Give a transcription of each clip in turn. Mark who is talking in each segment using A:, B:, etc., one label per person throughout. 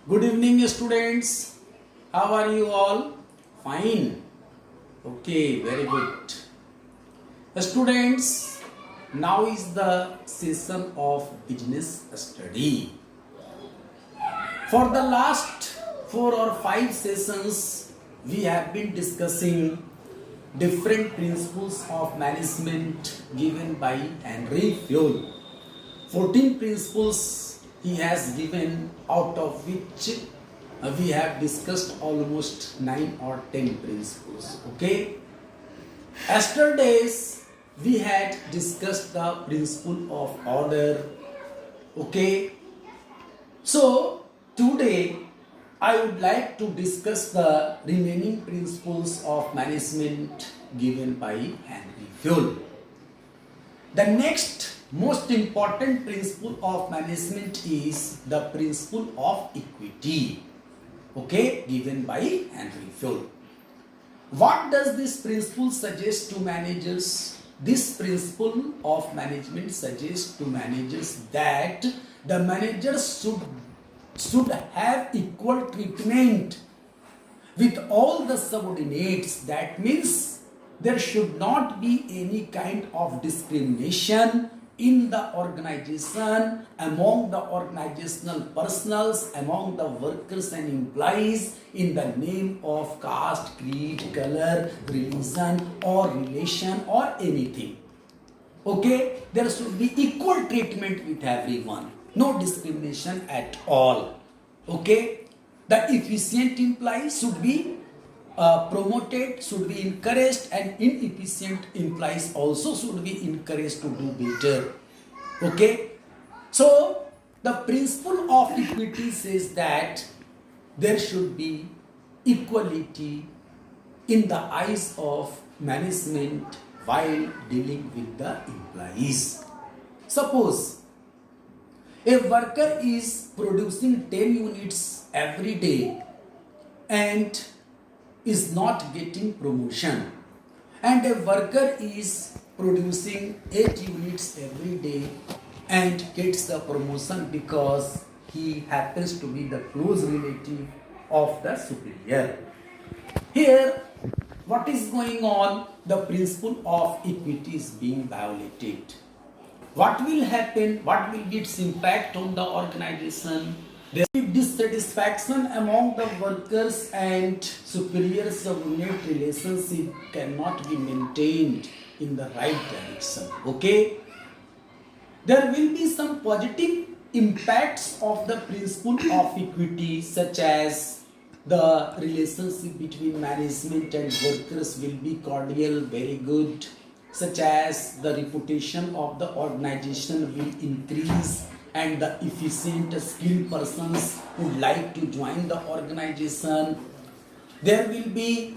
A: Good evening, students. How are you all? Fine. Okay, very good. Students, now is the session of business study. For the last 4 or 5 sessions, we have been discussing different principles of management given by Henry Fayol. 14 principles he has given, out of which we have discussed almost 9 or 10 principles. Okay. Yesterday's we had discussed the principle of order. Okay. So today I would like to discuss the remaining principles of management given by Henry Fayol. The next most important principle of management is the principle of equity. Okay, given by Henry Fayol. What does this principle suggest to managers? This principle of management suggests to managers that the managers should have equal treatment with all the subordinates. That means there should not be any kind of discrimination in the organization, among the organizational personals, among the workers and employees, in the name of caste, creed, color, religion or relation or anything. Okay, there should be equal treatment with everyone, no discrimination at all. Okay, the efficient employees should be promoted, should be encouraged, and inefficient employees also should be encouraged to do better. Okay, so the principle of equity says that there should be equality in the eyes of management while dealing with the employees. Suppose a worker is producing 10 units every day and is not getting promotion, and a worker is producing 8 units every day and gets the promotion because he happens to be the close relative of the superior. Here, what is going on? The principle of equity is being violated. What will happen? What will be its impact on the organization? There will be dissatisfaction among the workers, and superior subordinate relationship cannot be maintained in the right direction. Okay? There will be some positive impacts of the principle of equity, such as the relationship between management and workers will be cordial, very good, such as the reputation of the organization will increase and the efficient skilled persons would like to join the organization. There will be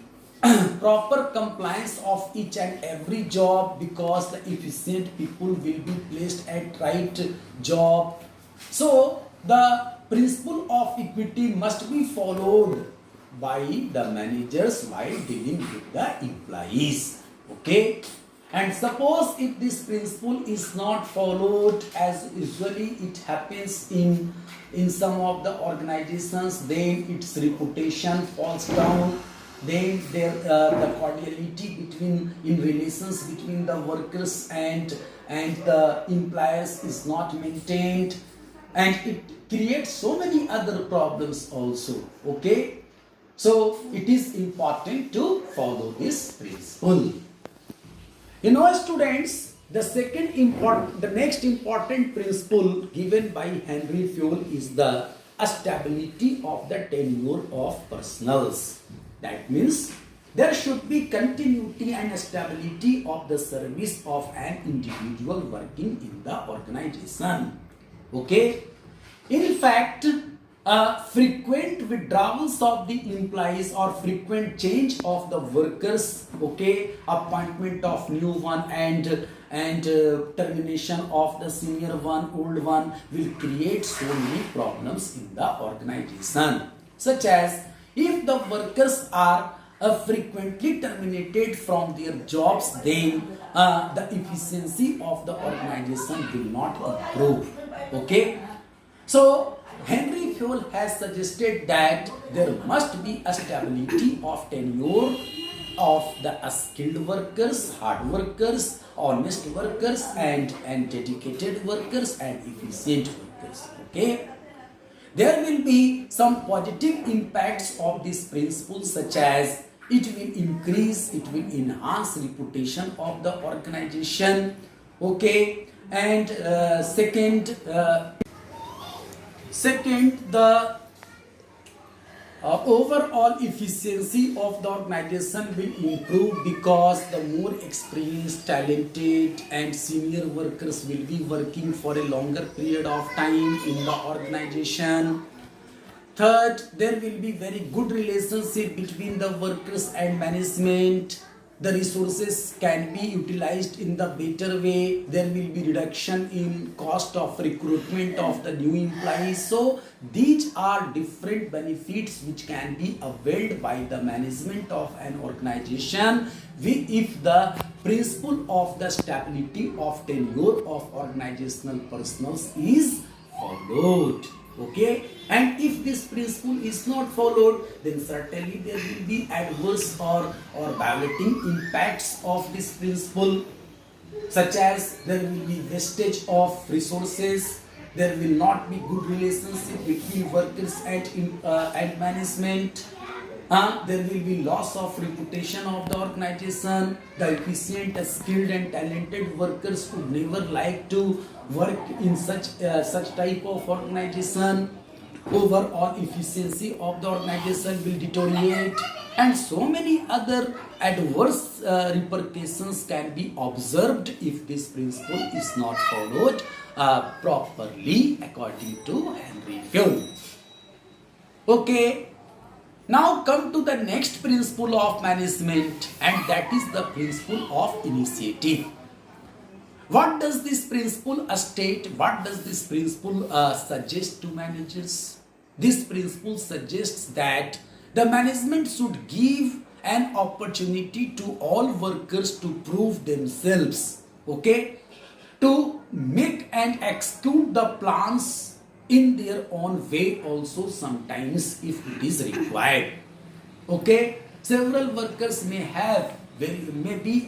A: proper compliance of each and every job because the efficient people will be placed at right job. So the principle of equity must be followed by the managers while dealing with the employees. Okay? And suppose if this principle is not followed, as usually it happens in some of the organizations, then its reputation falls down. Then the cordiality in relations between the workers and the employers is not maintained, and it creates so many other problems also. Okay, so it is important to follow this principle. You know, students, the next important principle given by Henry Fayol is the stability of the tenure of personals. That means there should be continuity and stability of the service of an individual working in the organization. Okay? In fact, frequent withdrawals of the employees or frequent change of the workers, okay, appointment of new one and termination of the senior one, old one, will create so many problems in the organization, such as if the workers are frequently terminated from their jobs, then the efficiency of the organization will not improve. Okay, so Henry Fayol has suggested that there must be a stability of tenure of the skilled workers, hard workers, honest workers, and dedicated workers and efficient workers. Okay. There will be some positive impacts of this principle, such as it will increase, it will enhance reputation of the organization. Okay. And second, the overall efficiency of the organization will improve because the more experienced, talented and senior workers will be working for a longer period of time in the organization. Third, there will be very good relationship between the workers and management. The resources can be utilized in the better way. There will be reduction in cost of recruitment of the new employees. So these are different benefits which can be availed by the management of an organization if the principle of the stability of tenure of organizational personnel is followed. Okay, and if this principle is not followed, then certainly there will be adverse or violating impacts of this principle, such as there will be wastage of resources, there will not be good relationship between workers and management, there will be loss of reputation of the organization. The efficient, skilled and talented workers would never like to work in such type of organization. Overall efficiency of the organization will deteriorate, and so many other adverse repercussions can be observed if this principle is not followed properly according to Henry Fayol. Okay. Now come to the next principle of management, and that is the principle of initiative. What does this principle state? What does this principle suggest to managers? This principle suggests that the management should give an opportunity to all workers to prove themselves, okay, to make and execute the plans in their own way also sometimes if it is required. Okay, several workers may be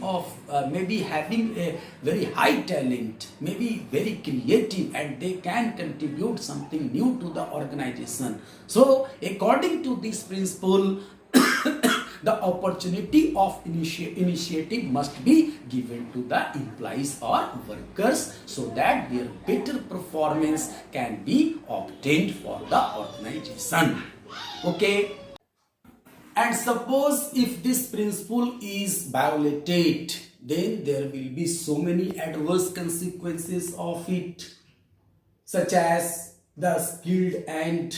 A: having a very high talent, may be very creative, and they can contribute something new to the organization. So according to this principle, the opportunity of initiative must be given to the employees or workers so that their better performance can be obtained for the organization. Okay. And suppose if this principle is violated, then there will be so many adverse consequences of it, such as the skilled and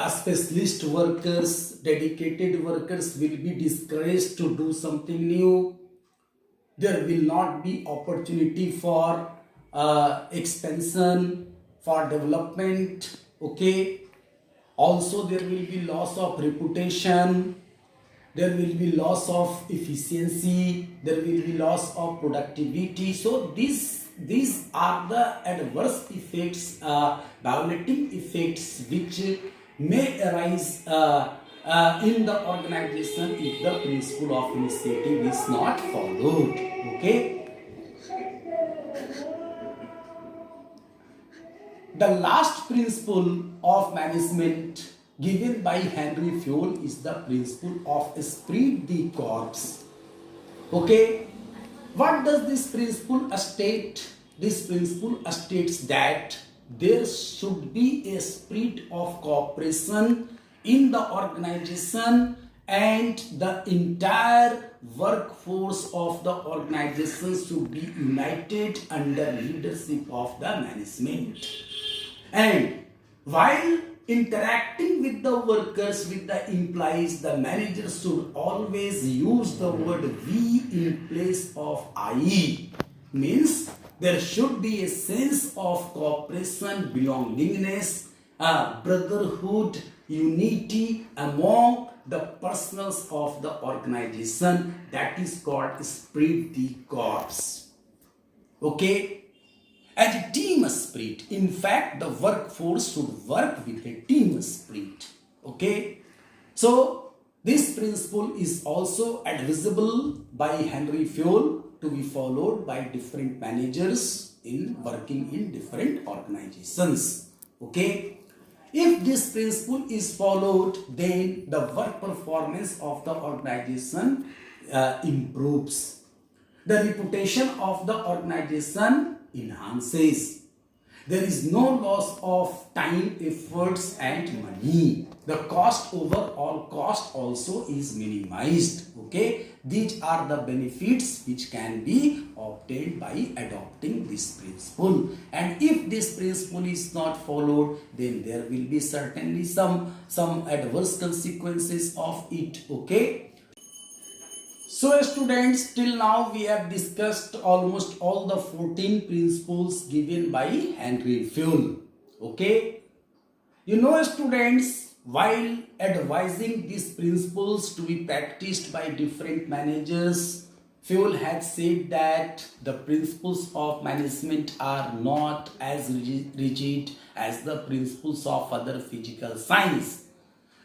A: specialist workers, dedicated workers will be discouraged to do something new. There will not be opportunity for expansion, for development. Okay. Also, there will be loss of reputation, there will be loss of efficiency, there will be loss of productivity. So these are the adverse effects, violating effects which may arise in the organization if the principle of initiative is not followed. Okay. The last principle of management given by Henry Fayol is the principle of esprit de corps. Okay, what does this principle state? This principle states that there should be a spirit of cooperation in the organization, and the entire workforce of the organization should be united under leadership of the management. And while interacting with the workers, with the employees, the manager should always use the word we in place of I. Means there should be a sense of cooperation, belongingness, brotherhood, unity among the personnels of the organization. That is called esprit de corps. Okay. as a team spirit. In fact, the workforce should work with a team spirit. Okay, so this principle is also advisable by Henry Fayol to be followed by different managers in working in different organizations. Okay, if this principle is followed, then the work performance of the organization improves. The reputation of the organization enhances. There is no loss of time, efforts and money. The cost, overall cost also is minimized. Okay, these are the benefits which can be obtained by adopting this principle. And if this principle is not followed, then there will be certainly some adverse consequences of it. Okay. So students, till now we have discussed almost all the 14 principles given by Henry Fayol. Okay. You know students, while advising these principles to be practiced by different managers, Fayol had said that the principles of management are not as rigid as the principles of other physical science.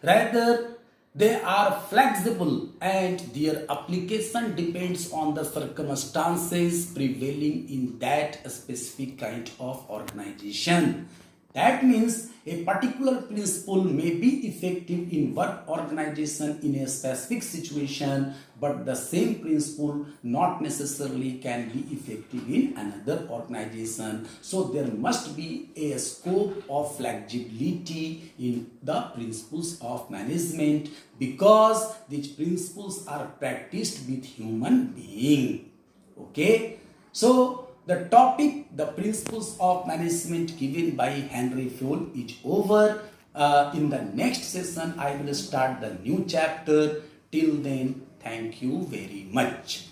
A: Rather, they are flexible and their application depends on the circumstances prevailing in that specific kind of organization. That means a particular principle may be effective in work organization in a specific situation, but the same principle not necessarily can be effective in another organization. So there must be a scope of flexibility in the principles of management, because these principles are practiced with human being. Okay, so the topic, the principles of management given by Henry Fayol is over. In the next session, I will start the new chapter. Till then, thank you very much.